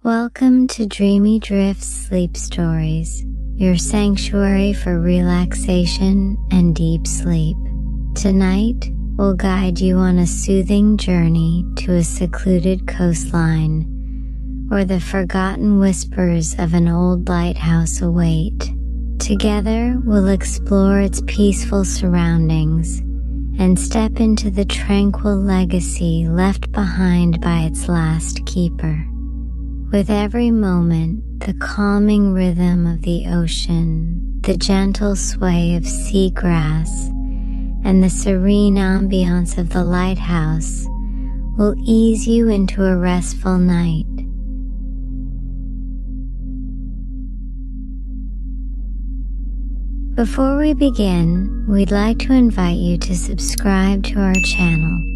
Welcome to Dreamy Drift's Sleep Stories, your sanctuary for relaxation and deep sleep. Tonight, we'll guide you on a soothing journey to a secluded coastline, where the forgotten whispers of an old lighthouse await. Together, we'll explore its peaceful surroundings and step into the tranquil legacy left behind by its last keeper. With every moment, the calming rhythm of the ocean, the gentle sway of seagrass, and the serene ambiance of the lighthouse will ease you into a restful night. Before we begin, we'd like to invite you to subscribe to our channel,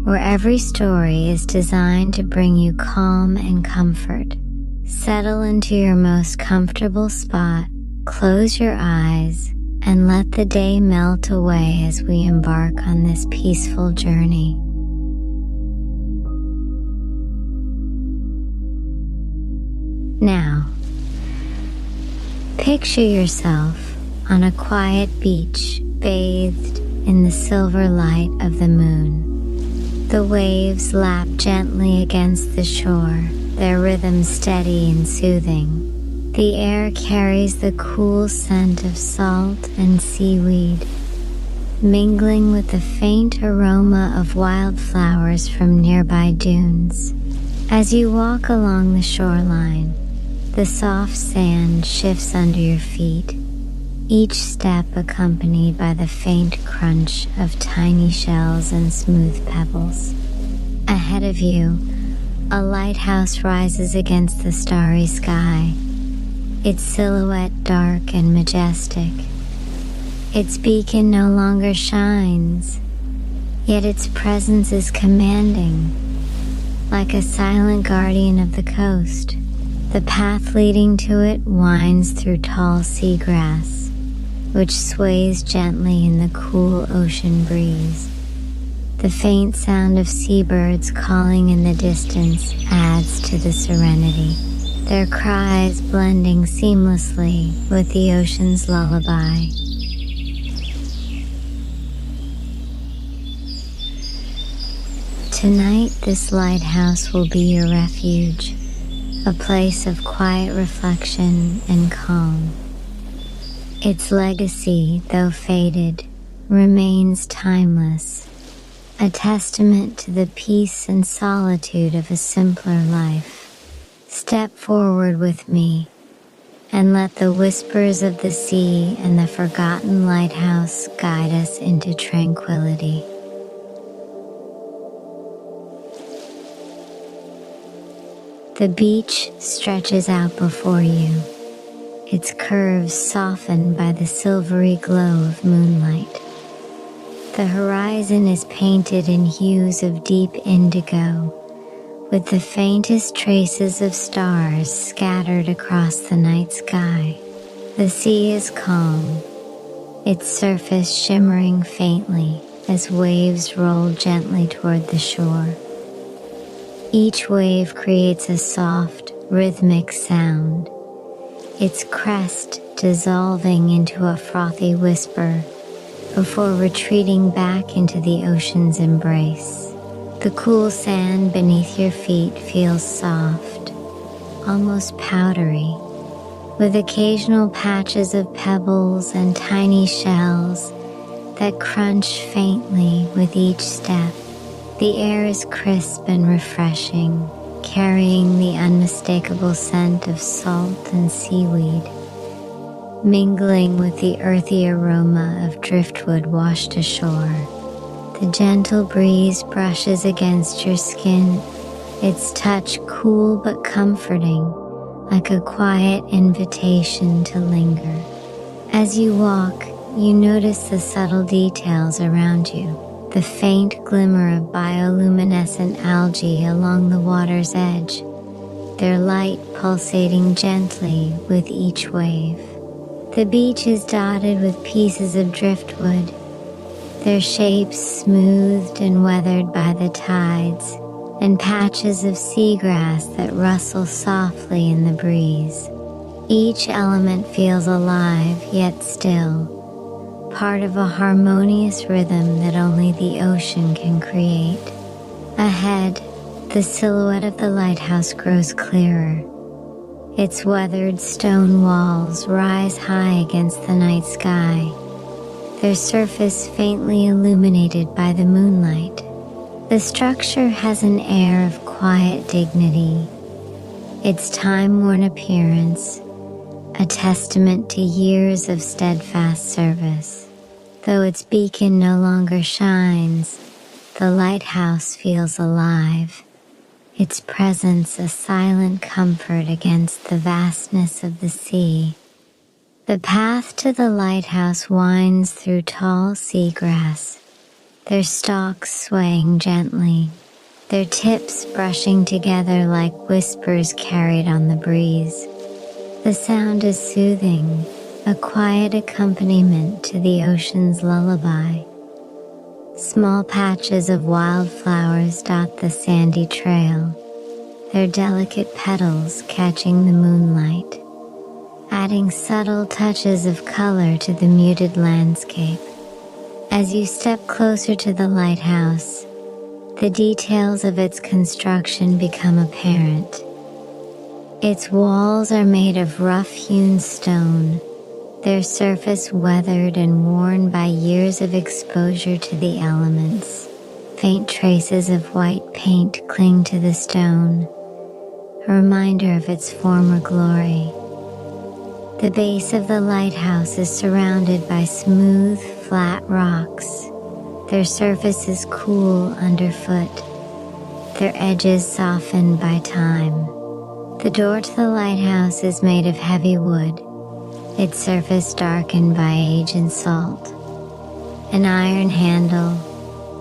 where every story is designed to bring you calm and comfort. Settle into your most comfortable spot, close your eyes, and let the day melt away as we embark on this peaceful journey. Now, picture yourself on a quiet beach, bathed in the silver light of the moon. The waves lap gently against the shore, their rhythm steady and soothing. The air carries the cool scent of salt and seaweed, mingling with the faint aroma of wildflowers from nearby dunes. As you walk along the shoreline, the soft sand shifts under your feet, each step accompanied by the faint crunch of tiny shells and smooth pebbles. Ahead of you, a lighthouse rises against the starry sky, its silhouette dark and majestic. Its beacon no longer shines, yet its presence is commanding, like a silent guardian of the coast. The path leading to it winds through tall seagrass, which sways gently in the cool ocean breeze. The faint sound of seabirds calling in the distance adds to the serenity, their cries blending seamlessly with the ocean's lullaby. Tonight, this lighthouse will be your refuge, a place of quiet reflection and calm. Its legacy, though faded, remains timeless, a testament to the peace and solitude of a simpler life. Step forward with me, and let the whispers of the sea and the forgotten lighthouse guide us into tranquility. The beach stretches out before you, its curves softened by the silvery glow of moonlight. The horizon is painted in hues of deep indigo, with the faintest traces of stars scattered across the night sky. The sea is calm, its surface shimmering faintly as waves roll gently toward the shore. Each wave creates a soft, rhythmic sound, its crest dissolving into a frothy whisper before retreating back into the ocean's embrace. The cool sand beneath your feet feels soft, almost powdery, with occasional patches of pebbles and tiny shells that crunch faintly with each step. The air is crisp and refreshing, carrying the unmistakable scent of salt and seaweed, mingling with the earthy aroma of driftwood washed ashore. The gentle breeze brushes against your skin, its touch cool but comforting, like a quiet invitation to linger. As you walk, you notice the subtle details around you. The faint glimmer of bioluminescent algae along the water's edge, their light pulsating gently with each wave. The beach is dotted with pieces of driftwood, their shapes smoothed and weathered by the tides, and patches of seagrass that rustle softly in the breeze. Each element feels alive yet still, part of a harmonious rhythm that only the ocean can create. Ahead, the silhouette of the lighthouse grows clearer. Its weathered stone walls rise high against the night sky, their surface faintly illuminated by the moonlight. The structure has an air of quiet dignity, its time-worn appearance a testament to years of steadfast service. Though its beacon no longer shines, the lighthouse feels alive, its presence a silent comfort against the vastness of the sea. The path to the lighthouse winds through tall seagrass, their stalks swaying gently, their tips brushing together like whispers carried on the breeze. The sound is soothing, a quiet accompaniment to the ocean's lullaby. Small patches of wildflowers dot the sandy trail, their delicate petals catching the moonlight, adding subtle touches of color to the muted landscape. As you step closer to the lighthouse, the details of its construction become apparent. Its walls are made of rough-hewn stone, their surface weathered and worn by years of exposure to the elements. Faint traces of white paint cling to the stone, a reminder of its former glory. The base of the lighthouse is surrounded by smooth, flat rocks. Their surface is cool underfoot, their edges softened by time. The door to the lighthouse is made of heavy wood, its surface darkened by age and salt. An iron handle,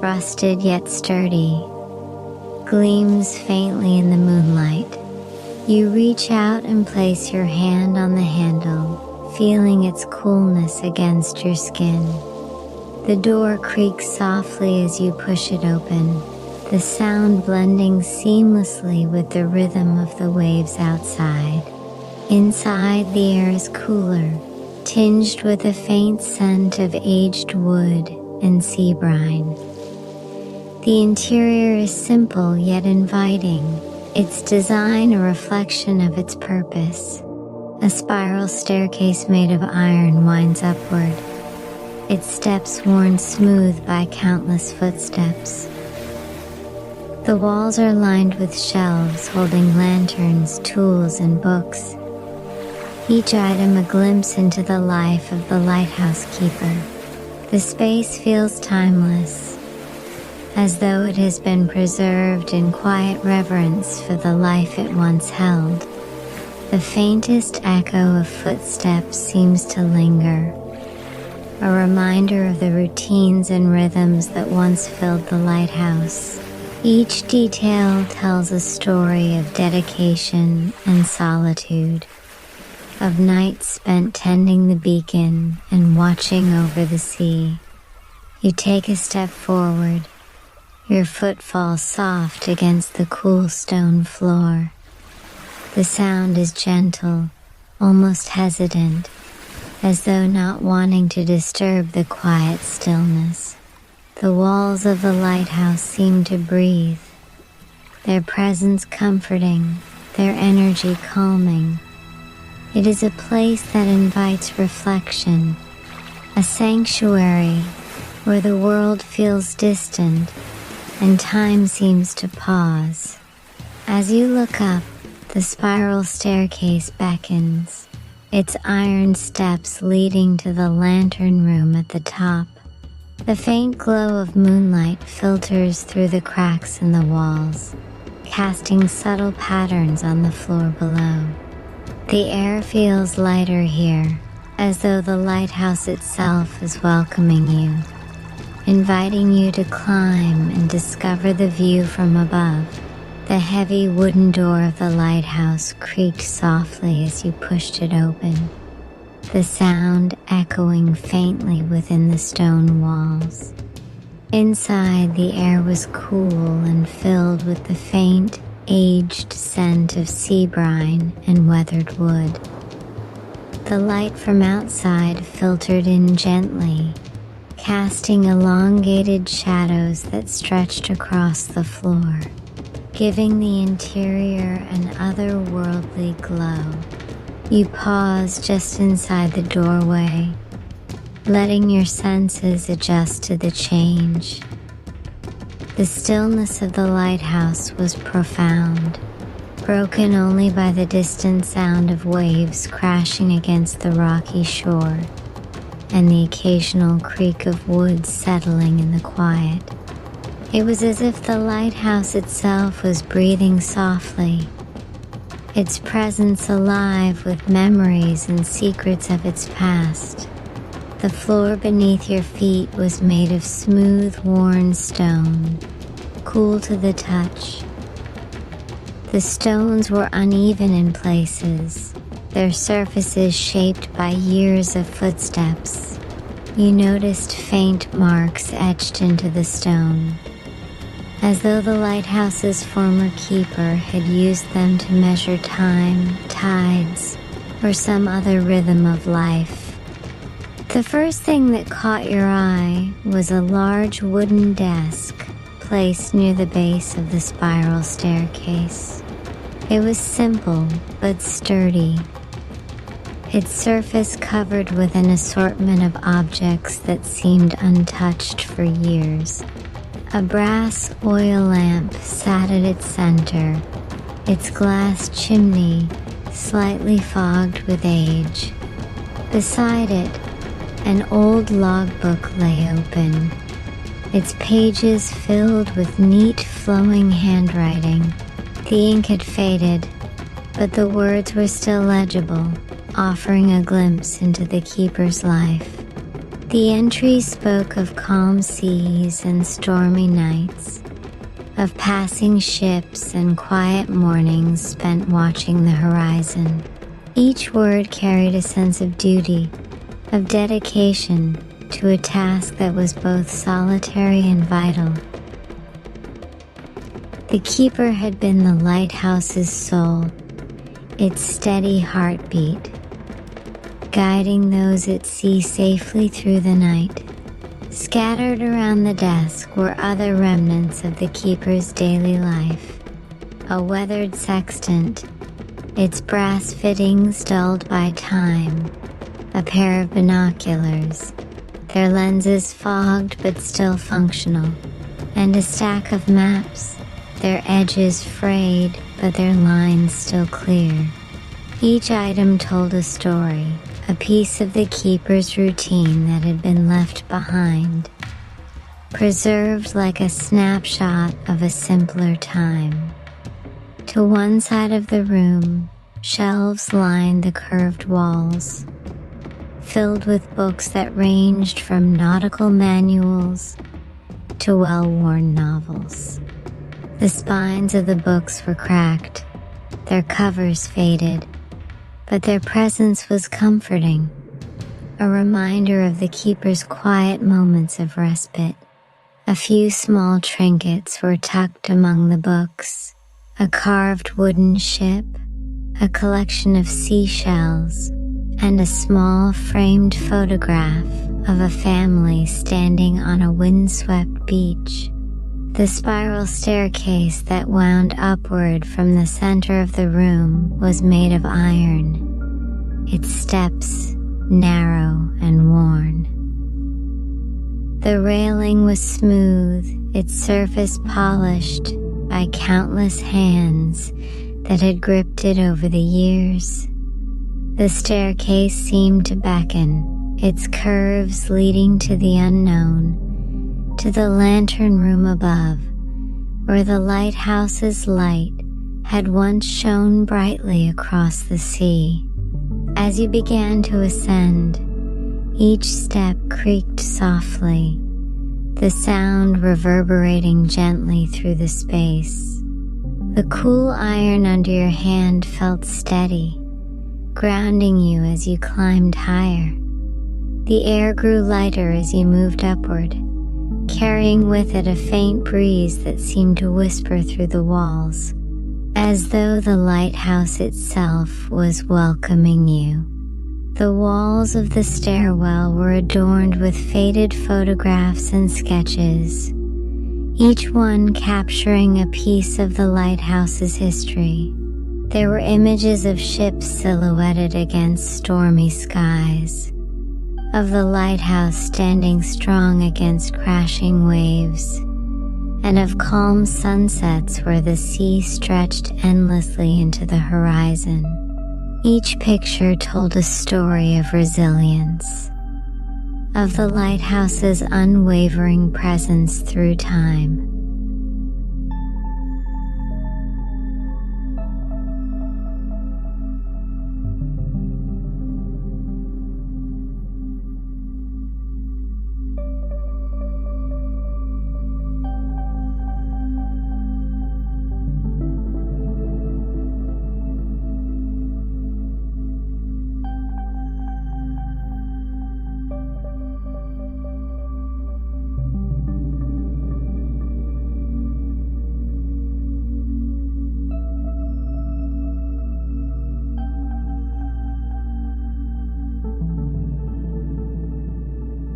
rusted yet sturdy, gleams faintly in the moonlight. You reach out and place your hand on the handle, feeling its coolness against your skin. The door creaks softly as you push it open, the sound blending seamlessly with the rhythm of the waves outside. Inside, the air is cooler, tinged with a faint scent of aged wood and sea brine. The interior is simple yet inviting, its design a reflection of its purpose. A spiral staircase made of iron winds upward, its steps worn smooth by countless footsteps. The walls are lined with shelves holding lanterns, tools, and books, each item a glimpse into the life of the lighthouse keeper. The space feels timeless, as though it has been preserved in quiet reverence for the life it once held. The faintest echo of footsteps seems to linger, a reminder of the routines and rhythms that once filled the lighthouse. Each detail tells a story of dedication and solitude, of nights spent tending the beacon and watching over the sea. You take a step forward, your foot falls soft against the cool stone floor. The sound is gentle, almost hesitant, as though not wanting to disturb the quiet stillness. The walls of the lighthouse seem to breathe, their presence comforting, their energy calming. It is a place that invites reflection, a sanctuary where the world feels distant and time seems to pause. As you look up, the spiral staircase beckons, its iron steps leading to the lantern room at the top. The faint glow of moonlight filters through the cracks in the walls, casting subtle patterns on the floor below. The air feels lighter here, as though the lighthouse itself is welcoming you, inviting you to climb and discover the view from above. The heavy wooden door of the lighthouse creaked softly as you pushed it open, the sound echoing faintly within the stone walls. Inside, the air was cool and filled with the faint, aged scent of sea brine and weathered wood. The light from outside filtered in gently, casting elongated shadows that stretched across the floor, giving the interior an otherworldly glow. You pause just inside the doorway, letting your senses adjust to the change. The stillness of the lighthouse was profound, broken only by the distant sound of waves crashing against the rocky shore and the occasional creak of wood settling in the quiet. It was as if the lighthouse itself was breathing softly, its presence alive with memories and secrets of its past. The floor beneath your feet was made of smooth, worn stone, cool to the touch. The stones were uneven in places, their surfaces shaped by years of footsteps. You noticed faint marks etched into the stone, as though the lighthouse's former keeper had used them to measure time, tides, or some other rhythm of life. The first thing that caught your eye was a large wooden desk placed near the base of the spiral staircase. It was simple but sturdy, its surface covered with an assortment of objects that seemed untouched for years. A brass oil lamp sat at its center, its glass chimney slightly fogged with age. Beside it, an old logbook lay open, its pages filled with neat flowing handwriting. The ink had faded, but the words were still legible, offering a glimpse into the keeper's life. The entries spoke of calm seas and stormy nights, of passing ships and quiet mornings spent watching the horizon. Each word carried a sense of duty, of dedication to a task that was both solitary and vital. The keeper had been the lighthouse's soul, its steady heartbeat, guiding those at sea safely through the night. Scattered around the desk were other remnants of the keeper's daily life. A weathered sextant, its brass fittings dulled by time, a pair of binoculars, their lenses fogged but still functional, and a stack of maps, their edges frayed but their lines still clear. Each item told a story, a piece of the keeper's routine that had been left behind, preserved like a snapshot of a simpler time. To one side of the room, shelves lined the curved walls, filled with books that ranged from nautical manuals to well-worn novels. The spines of the books were cracked, their covers faded, but their presence was comforting, a reminder of the keeper's quiet moments of respite. A few small trinkets were tucked among the books, a carved wooden ship, a collection of seashells, and a small framed photograph of a family standing on a windswept beach. The spiral staircase that wound upward from the center of the room was made of iron, its steps narrow and worn. The railing was smooth, its surface polished by countless hands that had gripped it over the years. The staircase seemed to beckon, its curves leading to the unknown, to the lantern room above, where the lighthouse's light had once shone brightly across the sea. As you began to ascend, each step creaked softly, the sound reverberating gently through the space. The cool iron under your hand felt steady, grounding you as you climbed higher. The air grew lighter as you moved upward, carrying with it a faint breeze that seemed to whisper through the walls, as though the lighthouse itself was welcoming you. The walls of the stairwell were adorned with faded photographs and sketches, each one capturing a piece of the lighthouse's history. There were images of ships silhouetted against stormy skies, of the lighthouse standing strong against crashing waves, and of calm sunsets where the sea stretched endlessly into the horizon. Each picture told a story of resilience, of the lighthouse's unwavering presence through time.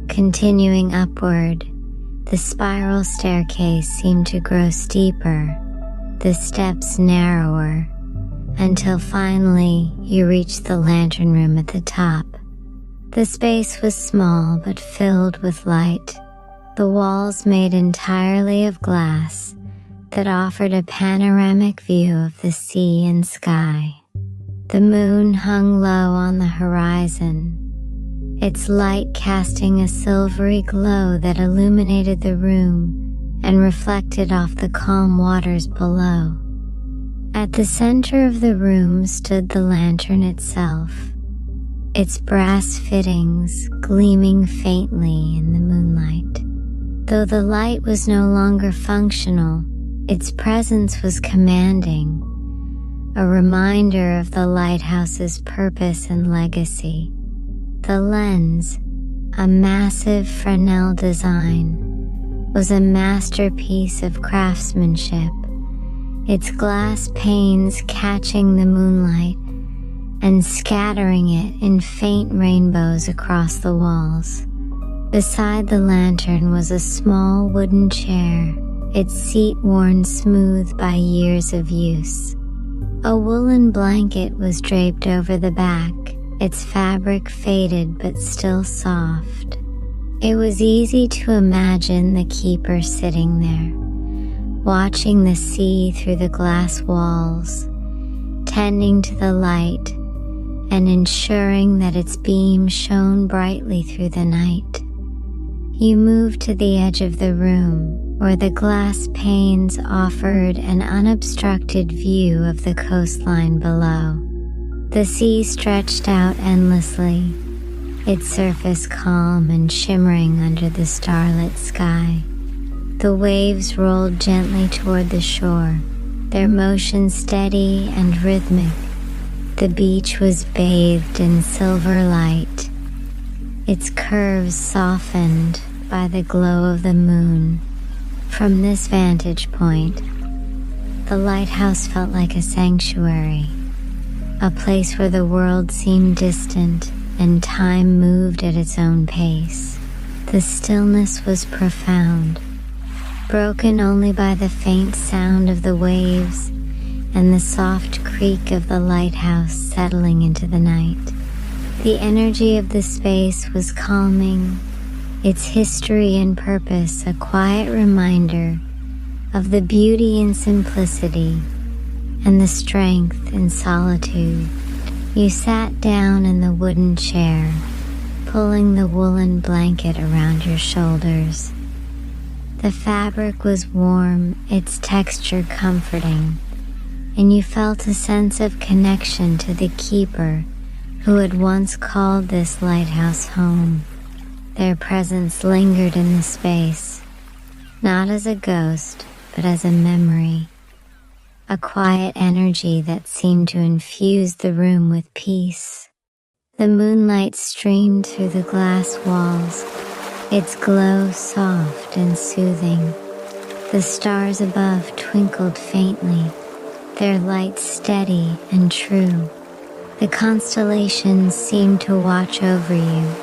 Continuing upward, the spiral staircase seemed to grow steeper, the steps narrower, until finally you reached the lantern room at the top. The space was small but filled with light, the walls made entirely of glass that offered a panoramic view of the sea and sky. The moon hung low on the horizon, its light casting a silvery glow that illuminated the room and reflected off the calm waters below. At the center of the room stood the lantern itself, its brass fittings gleaming faintly in the moonlight. Though the light was no longer functional, its presence was commanding, a reminder of the lighthouse's purpose and legacy. The lens, a massive Fresnel design, was a masterpiece of craftsmanship, its glass panes catching the moonlight and scattering it in faint rainbows across the walls. Beside the lantern was a small wooden chair, its seat worn smooth by years of use. A woolen blanket was draped over the back, its fabric faded but still soft. It was easy to imagine the keeper sitting there, watching the sea through the glass walls, tending to the light, and ensuring that its beam shone brightly through the night. You moved to the edge of the room, where the glass panes offered an unobstructed view of the coastline below. The sea stretched out endlessly, its surface calm and shimmering under the starlit sky. The waves rolled gently toward the shore, their motion steady and rhythmic. The beach was bathed in silver light, its curves softened by the glow of the moon. From this vantage point, the lighthouse felt like a sanctuary, a place where the world seemed distant and time moved at its own pace. The stillness was profound, broken only by the faint sound of the waves and the soft creak of the lighthouse settling into the night. The energy of the space was calming, its history and purpose a quiet reminder of the beauty in simplicity and the strength in solitude. You sat down in the wooden chair, pulling the woolen blanket around your shoulders. The fabric was warm, its texture comforting, and you felt a sense of connection to the keeper who had once called this lighthouse home. Their presence lingered in the space, not as a ghost, but as a memory, a quiet energy that seemed to infuse the room with peace. The moonlight streamed through the glass walls, its glow soft and soothing. The stars above twinkled faintly, their light steady and true. The constellations seemed to watch over you,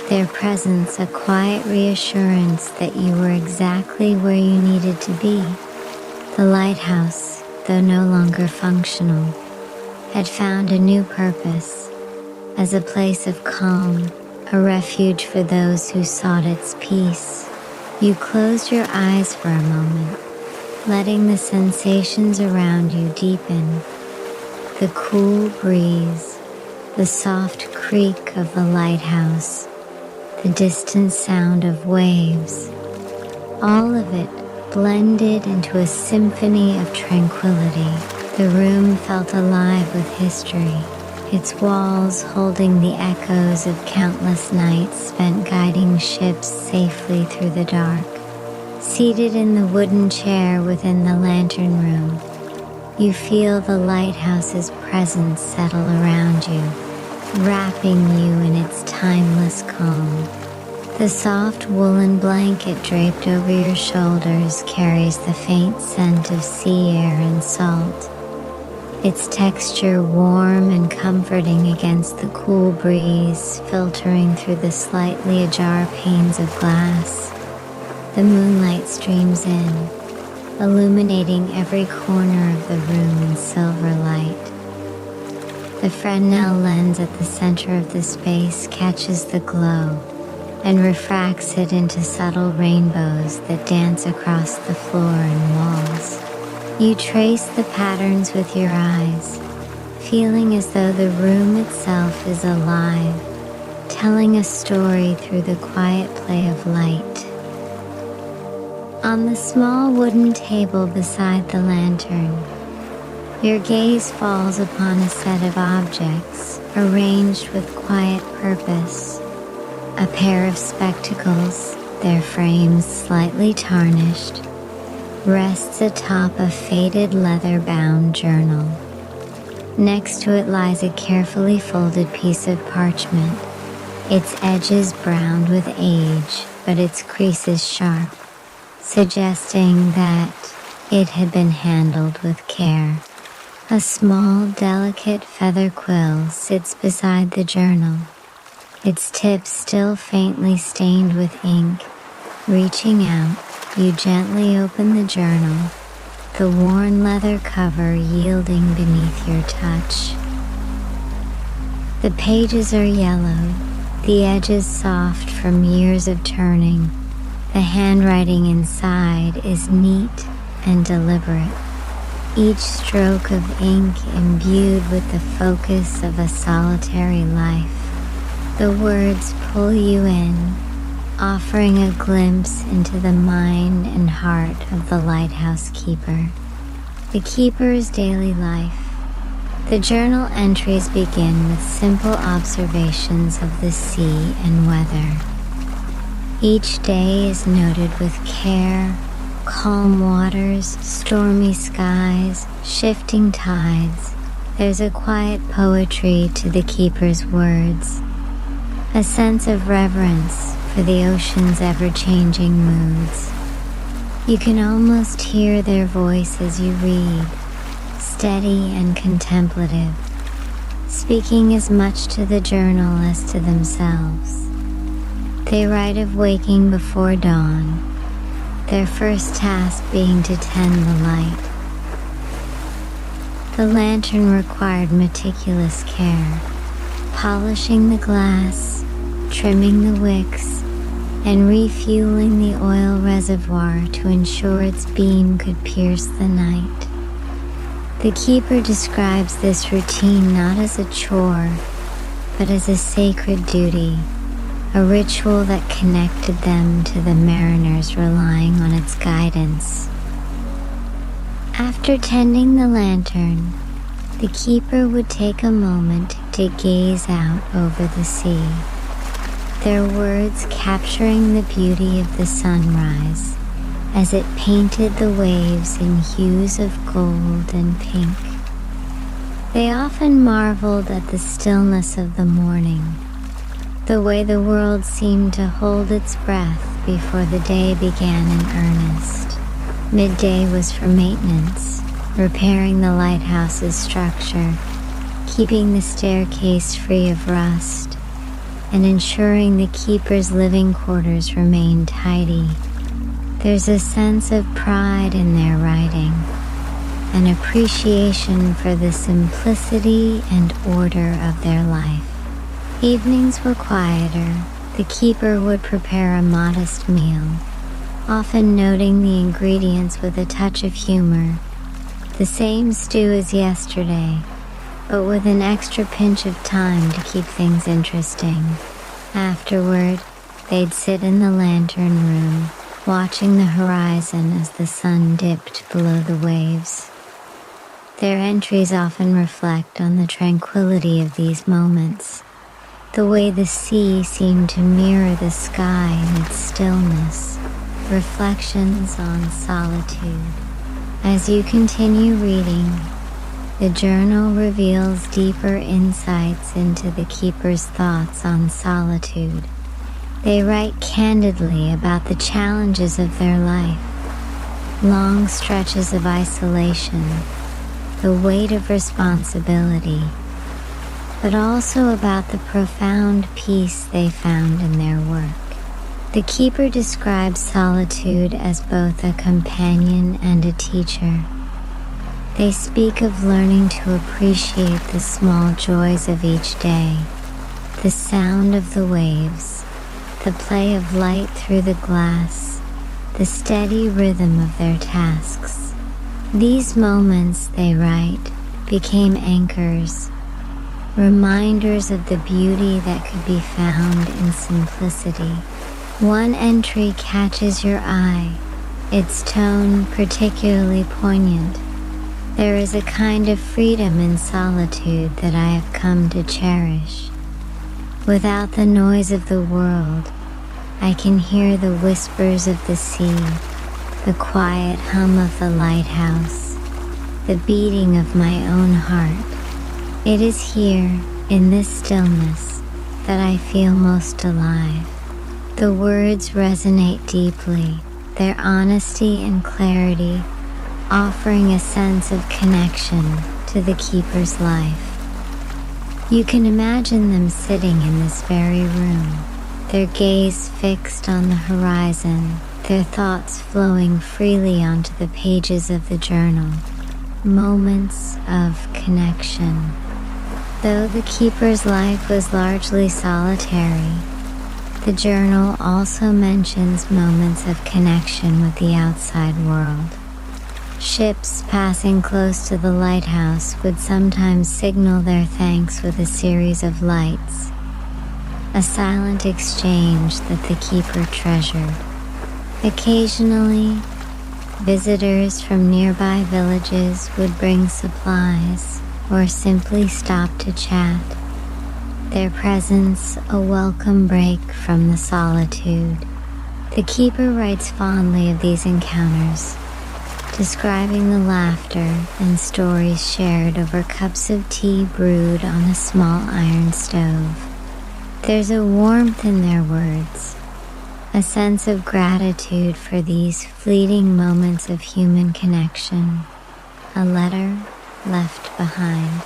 their presence a quiet reassurance that you were exactly where you needed to be. The lighthouse, though no longer functional, had found a new purpose, as a place of calm, a refuge for those who sought its peace. You closed your eyes for a moment, letting the sensations around you deepen. The cool breeze, the soft creak of the lighthouse, the distant sound of waves, all of it blended into a symphony of tranquility. The room felt alive with history, its walls holding the echoes of countless nights spent guiding ships safely through the dark. Seated in the wooden chair within the lantern room, you feel the lighthouse's presence settle around you, wrapping you in its timeless calm. The soft woolen blanket draped over your shoulders carries the faint scent of sea air and salt, its texture warm and comforting against the cool breeze filtering through the slightly ajar panes of glass. The moonlight streams in, illuminating every corner of the room in silver light. The Fresnel lens at the center of the space catches the glow and refracts it into subtle rainbows that dance across the floor and walls. You trace the patterns with your eyes, feeling as though the room itself is alive, telling a story through the quiet play of light. On the small wooden table beside the lantern, your gaze falls upon a set of objects arranged with quiet purpose. A pair of spectacles, their frames slightly tarnished, rests atop a faded leather-bound journal. Next to it lies a carefully folded piece of parchment, its edges browned with age, but its creases sharp, suggesting that it had been handled with care. A small, delicate feather quill sits beside the journal, its tip still faintly stained with ink. Reaching out, you gently open the journal, the worn leather cover yielding beneath your touch. The pages are yellowed, the edges soft from years of turning. The handwriting inside is neat and deliberate, each stroke of ink imbued with the focus of a solitary life. The words pull you in, offering a glimpse into the mind and heart of the lighthouse keeper. The keeper's daily life. The journal entries begin with simple observations of the sea and weather. Each day is noted with care, calm waters, stormy skies, shifting tides. There's a quiet poetry to the keeper's words, a sense of reverence for the ocean's ever-changing moods. You can almost hear their voice as you read, steady and contemplative, speaking as much to the journal as to themselves. They write of waking before dawn, their first task being to tend the light. The lantern required meticulous care, polishing the glass, trimming the wicks, and refueling the oil reservoir to ensure its beam could pierce the night. The keeper describes this routine not as a chore, but as a sacred duty, a ritual that connected them to the mariners relying on its guidance. After tending the lantern, the keeper would take a moment to gaze out over the sea, their words capturing the beauty of the sunrise as it painted the waves in hues of gold and pink. They often marveled at the stillness of the morning, the way the world seemed to hold its breath before the day began in earnest. Midday was for maintenance, repairing the lighthouse's structure, keeping the staircase free of rust, and ensuring the keeper's living quarters remained tidy. There's a sense of pride in their writing, an appreciation for the simplicity and order of their life. Evenings were quieter. The keeper would prepare a modest meal, often noting the ingredients with a touch of humor. The same stew as yesterday, but with an extra pinch of thyme to keep things interesting. Afterward, they'd sit in the lantern room, watching the horizon as the sun dipped below the waves. Their entries often reflect on the tranquility of these moments, the way the sea seemed to mirror the sky in its stillness, reflections on solitude. As you continue reading, the journal reveals deeper insights into the keeper's thoughts on solitude. They write candidly about the challenges of their life, long stretches of isolation, the weight of responsibility, but also about the profound peace they found in their work. The keeper describes solitude as both a companion and a teacher. They speak of learning to appreciate the small joys of each day, the sound of the waves, the play of light through the glass, the steady rhythm of their tasks. These moments, they write, became anchors, reminders of the beauty that could be found in simplicity. One entry catches your eye, its tone particularly poignant. There is a kind of freedom in solitude that I have come to cherish. Without the noise of the world, I can hear the whispers of the sea, the quiet hum of the lighthouse, the beating of my own heart. It is here, in this stillness, that I feel most alive. The words resonate deeply, their honesty and clarity offering a sense of connection to the keeper's life. You can imagine them sitting in this very room, their gaze fixed on the horizon, their thoughts flowing freely onto the pages of the journal. Moments of connection. Though the keeper's life was largely solitary, the journal also mentions moments of connection with the outside world. Ships passing close to the lighthouse would sometimes signal their thanks with a series of lights, a silent exchange that the keeper treasured. Occasionally, visitors from nearby villages would bring supplies or simply stop to chat, their presence a welcome break from the solitude. The keeper writes fondly of these encounters, describing the laughter and stories shared over cups of tea brewed on a small iron stove. There's a warmth in their words, a sense of gratitude for these fleeting moments of human connection. A letter left behind.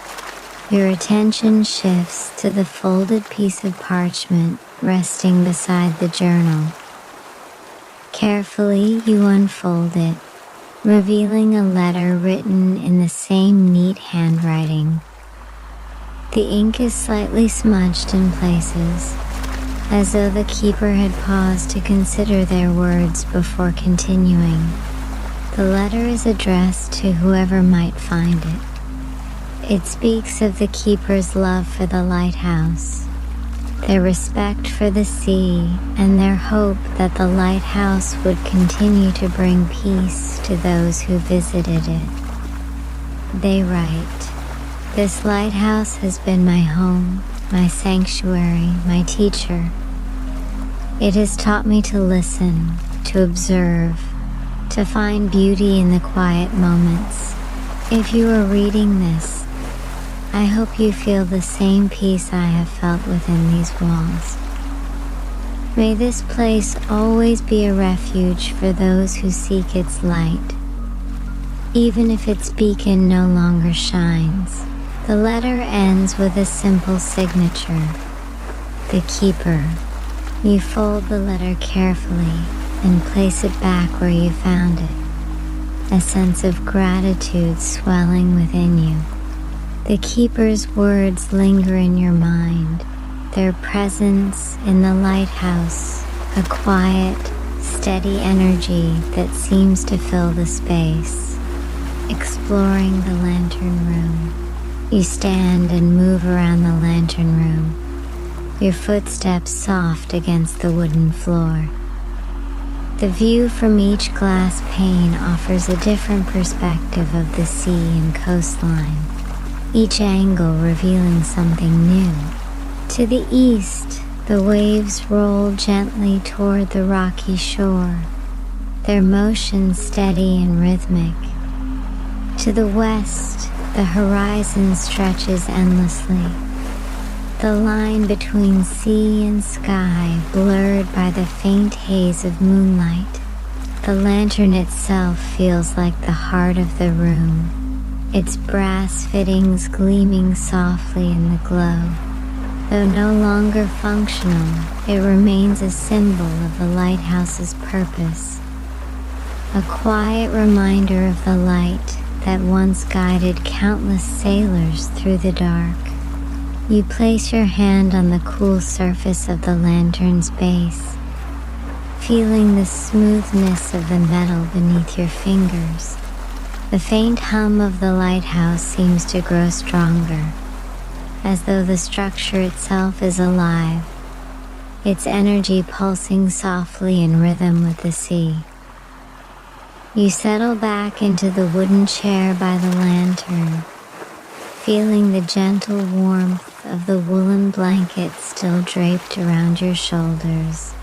Your attention shifts to the folded piece of parchment resting beside the journal. Carefully, you unfold it, revealing a letter written in the same neat handwriting. The ink is slightly smudged in places, as though the keeper had paused to consider their words before continuing. The letter is addressed to whoever might find it. It speaks of the keeper's love for the lighthouse, their respect for the sea, and their hope that the lighthouse would continue to bring peace to those who visited it. They write, "This lighthouse has been my home, my sanctuary, my teacher. It has taught me to listen, to observe, to find beauty in the quiet moments. If you are reading this, I hope you feel the same peace I have felt within these walls. May this place always be a refuge for those who seek its light. Even if its beacon no longer shines, the letter ends with a simple signature, the Keeper. You fold the letter carefully and place it back where you found it, a sense of gratitude swelling within you. The Keeper's words linger in your mind, their presence in the lighthouse, a quiet, steady energy that seems to fill the space. Exploring the lantern room, you stand and move around the lantern room, your footsteps soft against the wooden floor. The view from each glass pane offers a different perspective of the sea and coastline, each angle revealing something new. To the east, the waves roll gently toward the rocky shore, their motion steady and rhythmic. To the west, the horizon stretches endlessly, the line between sea and sky blurred by the faint haze of moonlight. The lantern itself feels like the heart of the room, its brass fittings gleaming softly in the glow. Though no longer functional, it remains a symbol of the lighthouse's purpose, a quiet reminder of the light that once guided countless sailors through the dark. You place your hand on the cool surface of the lantern's base, feeling the smoothness of the metal beneath your fingers. The faint hum of the lighthouse seems to grow stronger, as though the structure itself is alive, its energy pulsing softly in rhythm with the sea. You settle back into the wooden chair by the lantern, feeling the gentle warmth of the woolen blanket still draped around your shoulders.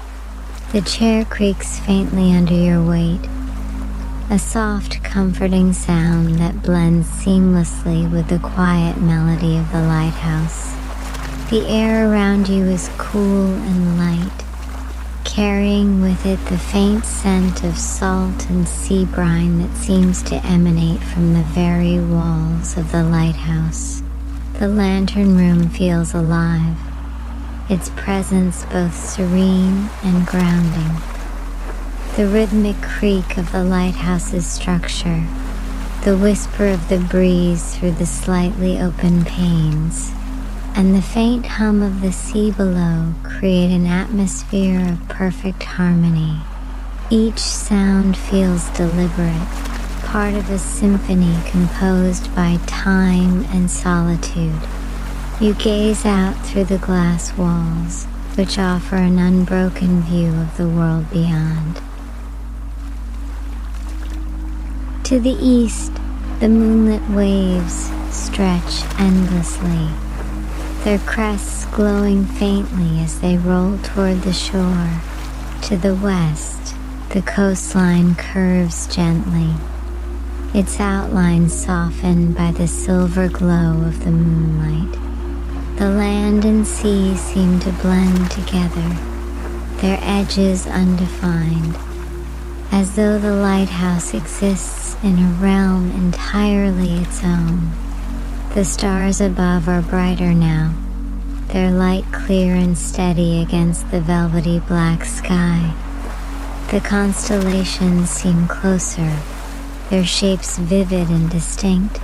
The chair creaks faintly under your weight, a soft, comforting sound that blends seamlessly with the quiet melody of the lighthouse. The air around you is cool and light, carrying with it the faint scent of salt and sea brine that seems to emanate from the very walls of the lighthouse. The lantern room feels alive, its presence both serene and grounding. The rhythmic creak of the lighthouse's structure, the whisper of the breeze through the slightly open panes, and the faint hum of the sea below create an atmosphere of perfect harmony. Each sound feels deliberate, part of a symphony composed by time and solitude. You gaze out through the glass walls, which offer an unbroken view of the world beyond. To the east, the moonlit waves stretch endlessly, their crests glowing faintly as they roll toward the shore. To the west, the coastline curves gently, its outlines softened by the silver glow of the moonlight. The land and sea seem to blend together, their edges undefined, as though the lighthouse exists in a realm entirely its own. The stars above are brighter now, their light clear and steady against the velvety black sky. The constellations seem closer, their shapes vivid and distinct.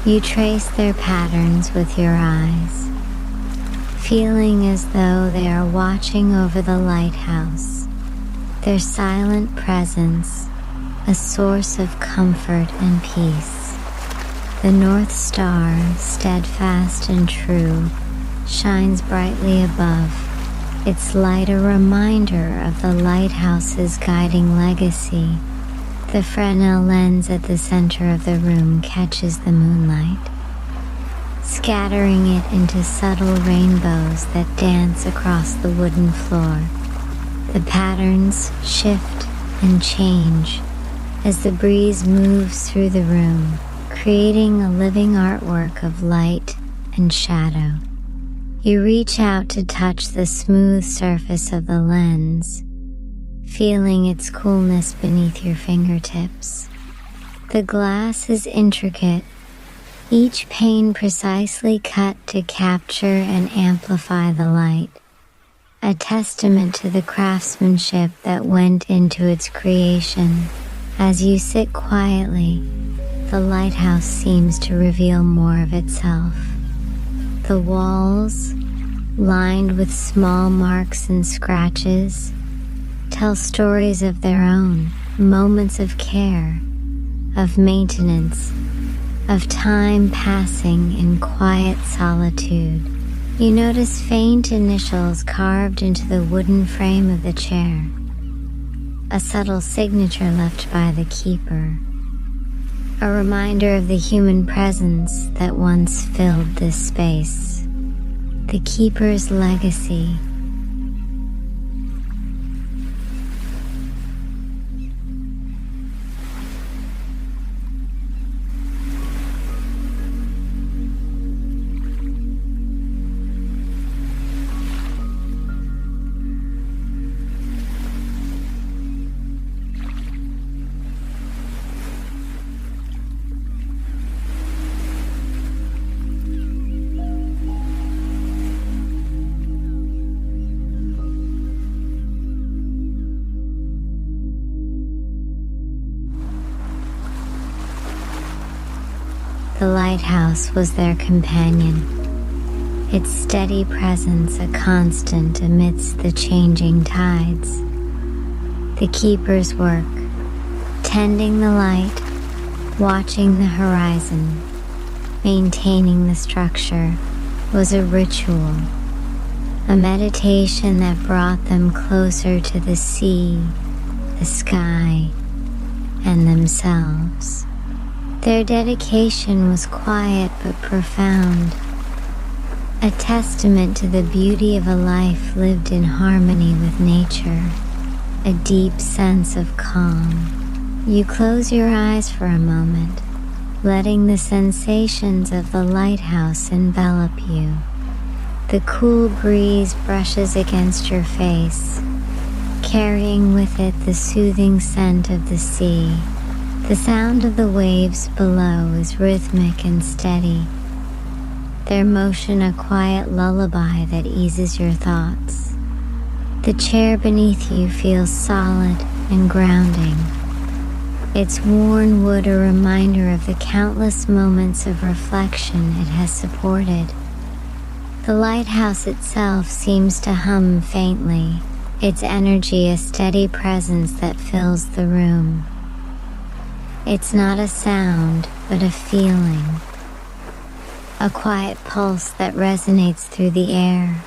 You trace their patterns with your eyes, feeling as though they are watching over the lighthouse, their silent presence a source of comfort and peace. The North Star, steadfast and true, shines brightly above, its light a reminder of the lighthouse's guiding legacy. The Fresnel lens at the center of the room catches the moonlight, scattering it into subtle rainbows that dance across the wooden floor. The patterns shift and change as the breeze moves through the room, creating a living artwork of light and shadow. You reach out to touch the smooth surface of the lens, feeling its coolness beneath your fingertips. The glass is intricate, each pane precisely cut to capture and amplify the light, a testament to the craftsmanship that went into its creation. As you sit quietly, the lighthouse seems to reveal more of itself. The walls, lined with small marks and scratches, tell stories of their own, moments of care, of maintenance, of time passing in quiet solitude. You notice faint initials carved into the wooden frame of the chair, a subtle signature left by the keeper, a reminder of the human presence that once filled this space. The keeper's legacy. The lighthouse was their companion, its steady presence a constant amidst the changing tides. The keeper's work, tending the light, watching the horizon, maintaining the structure, was a ritual, a meditation that brought them closer to the sea, the sky, and themselves. Their dedication was quiet but profound, a testament to the beauty of a life lived in harmony with nature, a deep sense of calm. You close your eyes for a moment, letting the sensations of the lighthouse envelop you. The cool breeze brushes against your face, carrying with it the soothing scent of the sea. The sound of the waves below is rhythmic and steady, their motion a quiet lullaby that eases your thoughts. The chair beneath you feels solid and grounding, its worn wood a reminder of the countless moments of reflection it has supported. The lighthouse itself seems to hum faintly, its energy a steady presence that fills the room. It's not a sound, but a feeling, a quiet pulse that resonates through the air,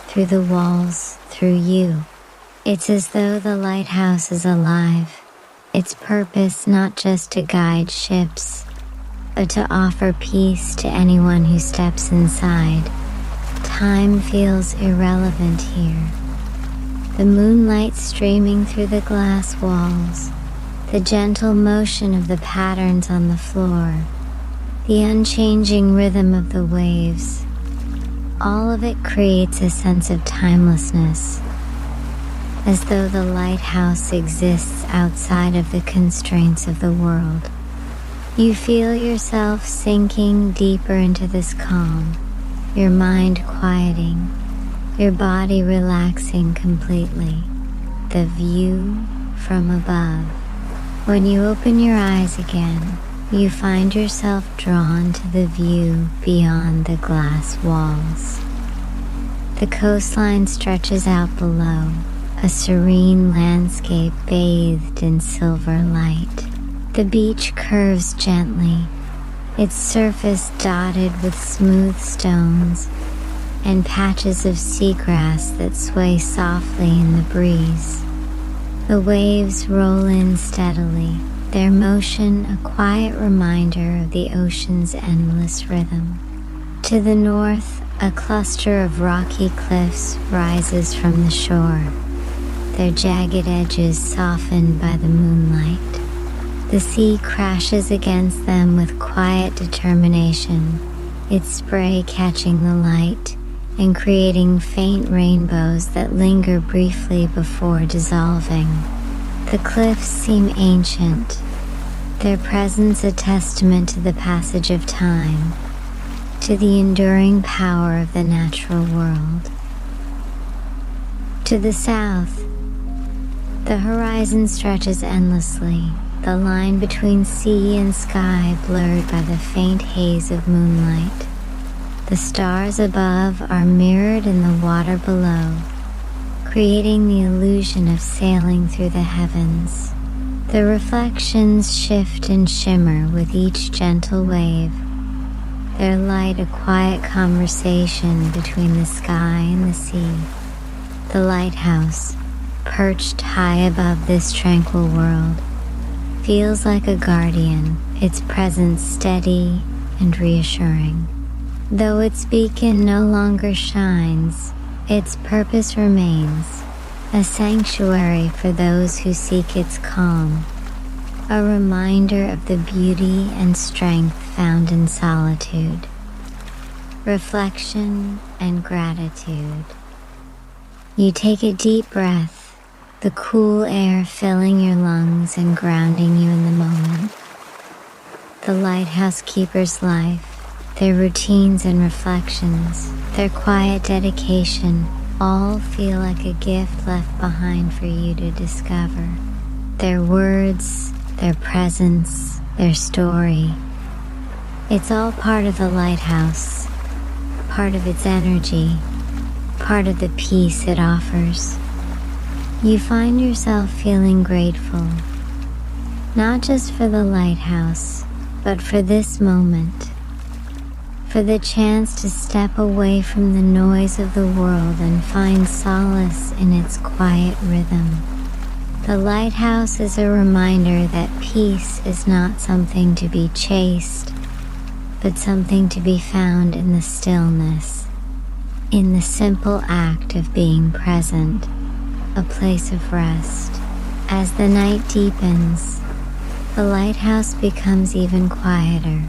through the walls, through you. It's as though the lighthouse is alive, its purpose not just to guide ships, but to offer peace to anyone who steps inside. Time feels irrelevant here. The moonlight streaming through the glass walls, the gentle motion of the patterns on the floor, the unchanging rhythm of the waves, all of it creates a sense of timelessness, as though the lighthouse exists outside of the constraints of the world. You feel yourself sinking deeper into this calm, your mind quieting, your body relaxing completely. The view from above. When you open your eyes again, you find yourself drawn to the view beyond the glass walls. The coastline stretches out below, a serene landscape bathed in silver light. The beach curves gently, its surface dotted with smooth stones and patches of seagrass that sway softly in the breeze. The waves roll in steadily, their motion a quiet reminder of the ocean's endless rhythm. To the north, a cluster of rocky cliffs rises from the shore, their jagged edges softened by the moonlight. The sea crashes against them with quiet determination, its spray catching the light and creating faint rainbows that linger briefly before dissolving. The cliffs seem ancient, their presence a testament to the passage of time, to the enduring power of the natural world. To the south, the horizon stretches endlessly, the line between sea and sky blurred by the faint haze of moonlight. The stars above are mirrored in the water below, creating the illusion of sailing through the heavens. The reflections shift and shimmer with each gentle wave, their light a quiet conversation between the sky and the sea. The lighthouse, perched high above this tranquil world, feels like a guardian, its presence steady and reassuring. Though its beacon no longer shines, its purpose remains, a sanctuary for those who seek its calm, a reminder of the beauty and strength found in solitude, reflection, and gratitude. You take a deep breath, the cool air filling your lungs and grounding you in the moment. The lighthouse keeper's life, their routines and reflections, their quiet dedication, all feel like a gift left behind for you to discover. Their words, their presence, their story. It's all part of the lighthouse, part of its energy, part of the peace it offers. You find yourself feeling grateful, not just for the lighthouse, but for this moment, for the chance to step away from the noise of the world and find solace in its quiet rhythm. The lighthouse is a reminder that peace is not something to be chased, but something to be found in the stillness, in the simple act of being present, a place of rest. As the night deepens, the lighthouse becomes even quieter,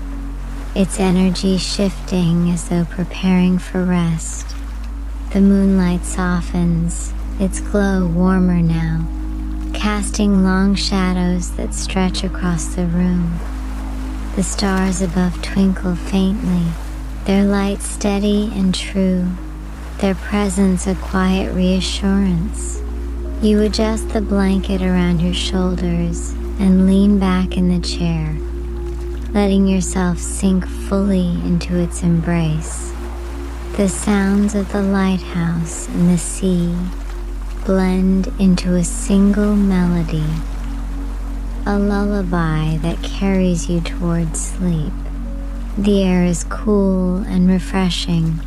its energy shifting as though preparing for rest. The moonlight softens, its glow warmer now, casting long shadows that stretch across the room. The stars above twinkle faintly, their light steady and true, their presence a quiet reassurance. You adjust the blanket around your shoulders and lean back in the chair, letting yourself sink fully into its embrace. The sounds of the lighthouse and the sea blend into a single melody, a lullaby that carries you towards sleep. The air is cool and refreshing,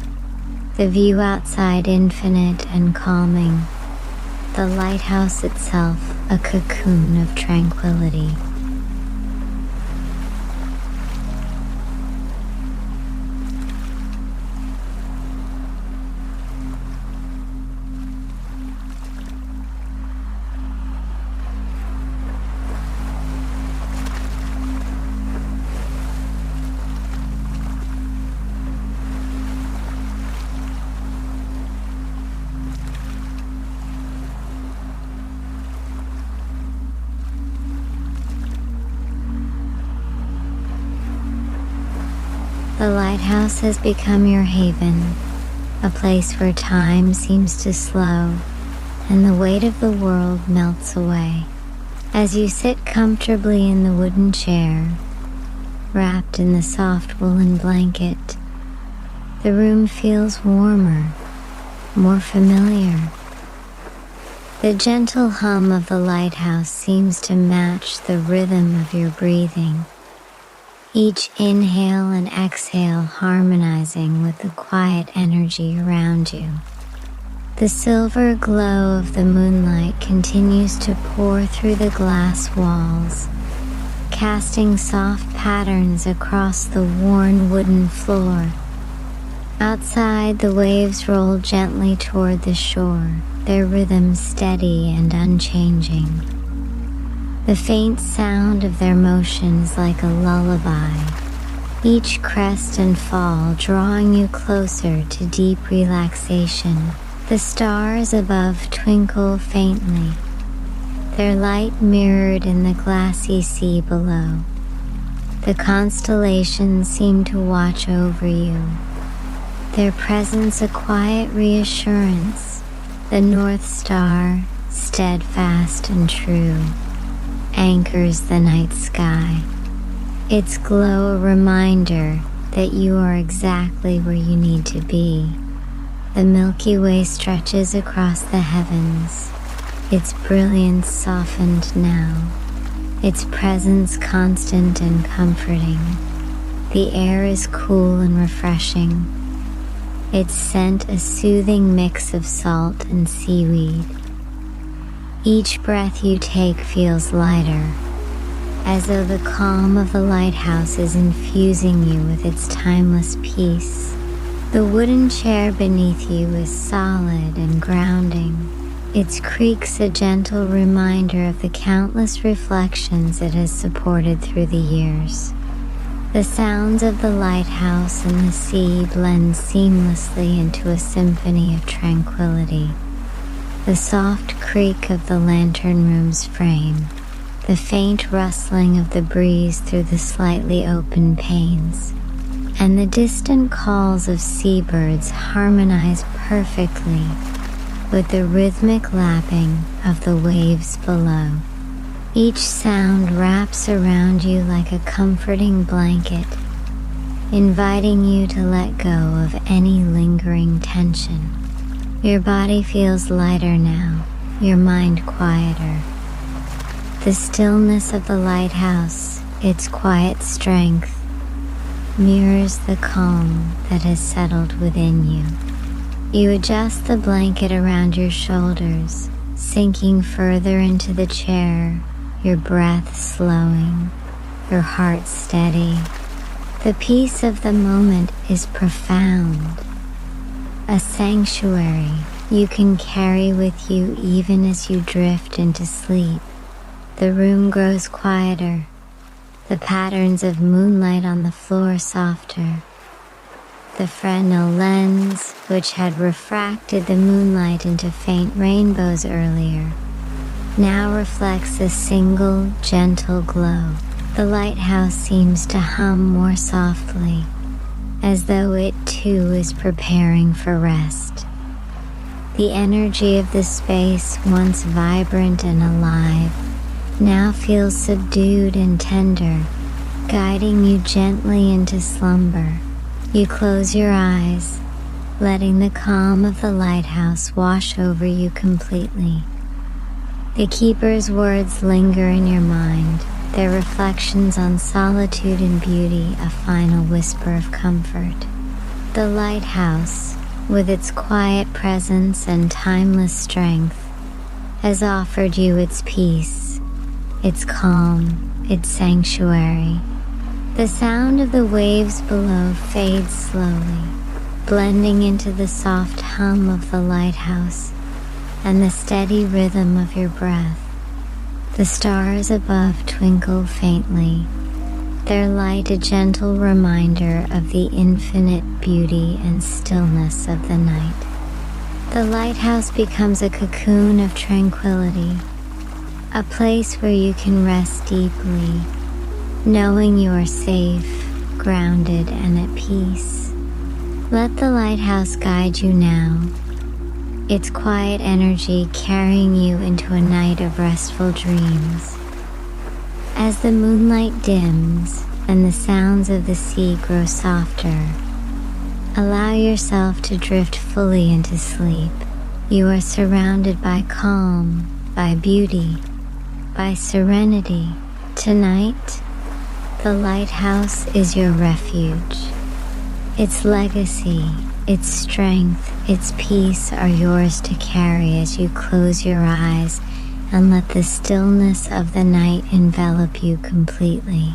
the view outside infinite and calming, the lighthouse itself a cocoon of tranquility. The lighthouse has become your haven, a place where time seems to slow and the weight of the world melts away. As you sit comfortably in the wooden chair, wrapped in the soft woolen blanket, the room feels warmer, more familiar. The gentle hum of the lighthouse seems to match the rhythm of your breathing, each inhale and exhale harmonizing with the quiet energy around you. The silver glow of the moonlight continues to pour through the glass walls, casting soft patterns across the worn wooden floor. Outside, the waves roll gently toward the shore, their rhythm steady and unchanging. The faint sound of their motions like a lullaby, each crest and fall drawing you closer to deep relaxation. The stars above twinkle faintly, their light mirrored in the glassy sea below. The constellations seem to watch over you, their presence a quiet reassurance. The North Star, steadfast and true, anchors the night sky, its glow a reminder that you are exactly where you need to be. The Milky Way stretches across the heavens, its brilliance softened now, its presence constant and comforting. The air is cool and refreshing, its scent a soothing mix of salt and seaweed. Each breath you take feels lighter, as though the calm of the lighthouse is infusing you with its timeless peace. The wooden chair beneath you is solid and grounding, its creaks a gentle reminder of the countless reflections it has supported through the years. The sounds of the lighthouse and the sea blend seamlessly into a symphony of tranquility. The soft creak of the lantern room's frame, the faint rustling of the breeze through the slightly open panes, and the distant calls of seabirds harmonize perfectly with the rhythmic lapping of the waves below. Each sound wraps around you like a comforting blanket, inviting you to let go of any lingering tension. Your body feels lighter now, your mind quieter. The stillness of the lighthouse, its quiet strength, mirrors the calm that has settled within you. You adjust the blanket around your shoulders, sinking further into the chair, your breath slowing, your heart steady. The peace of the moment is profound, a sanctuary you can carry with you even as you drift into sleep. The room grows quieter, the patterns of moonlight on the floor softer. The Fresnel lens, which had refracted the moonlight into faint rainbows earlier, now reflects a single, gentle glow. The lighthouse seems to hum more softly, as though it too is preparing for rest. The energy of the space, once vibrant and alive, now feels subdued and tender, guiding you gently into slumber. You close your eyes, letting the calm of the lighthouse wash over you completely. The keeper's words linger in your mind, their reflections on solitude and beauty a final whisper of comfort. The lighthouse, with its quiet presence and timeless strength, has offered you its peace, its calm, its sanctuary. The sound of the waves below fades slowly, blending into the soft hum of the lighthouse and the steady rhythm of your breath. The stars above twinkle faintly, their light a gentle reminder of the infinite beauty and stillness of the night. The lighthouse becomes a cocoon of tranquility, a place where you can rest deeply, knowing you are safe, grounded, and at peace. Let the lighthouse guide you now, its quiet energy carrying you into a night of restful dreams. As the moonlight dims and the sounds of the sea grow softer, allow yourself to drift fully into sleep. You are surrounded by calm, by beauty, by serenity. Tonight, the lighthouse is your refuge. Its legacy, its strength, its peace are yours to carry as you close your eyes and let the stillness of the night envelop you completely.